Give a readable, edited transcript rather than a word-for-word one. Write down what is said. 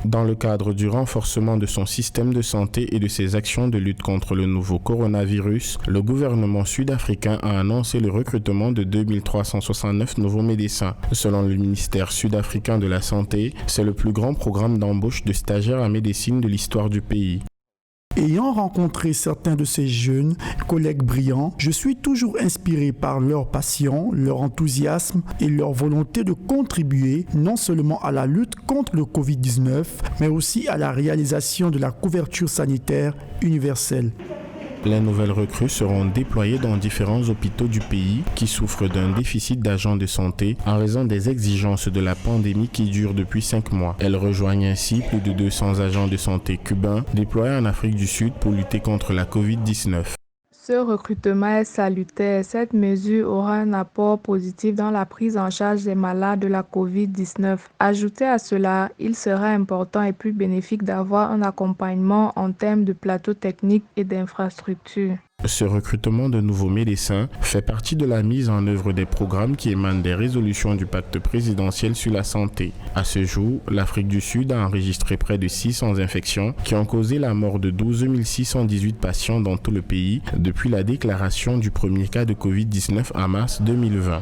Dans le cadre du renforcement de son système de santé et de ses actions de lutte contre le nouveau coronavirus, le gouvernement sud-africain a annoncé le recrutement de 2369 nouveaux médecins. Selon le ministère sud-africain de la Santé, c'est le plus grand programme d'embauche de stagiaires en médecine de l'histoire du pays. Ayant rencontré certains de ces jeunes collègues brillants, je suis toujours inspiré par leur passion, leur enthousiasme et leur volonté de contribuer non seulement à la lutte contre le Covid-19, mais aussi à la réalisation de la couverture sanitaire universelle. Les nouvelles recrues seront déployées dans différents hôpitaux du pays qui souffrent d'un déficit d'agents de santé en raison des exigences de la pandémie qui dure depuis 5 mois. Elles rejoignent ainsi plus de 200 agents de santé cubains déployés en Afrique du Sud pour lutter contre la Covid-19. Ce recrutement est salutaire. Cette mesure aura un apport positif dans la prise en charge des malades de la COVID-19. Ajouté à cela, il sera important et plus bénéfique d'avoir un accompagnement en termes de plateau technique et d'infrastructures. Ce recrutement de nouveaux médecins fait partie de la mise en œuvre des programmes qui émanent des résolutions du pacte présidentiel sur la santé. À ce jour, l'Afrique du Sud a enregistré près de 600 infections qui ont causé la mort de 12 618 patients dans tout le pays depuis la déclaration du premier cas de Covid-19 en mars 2020.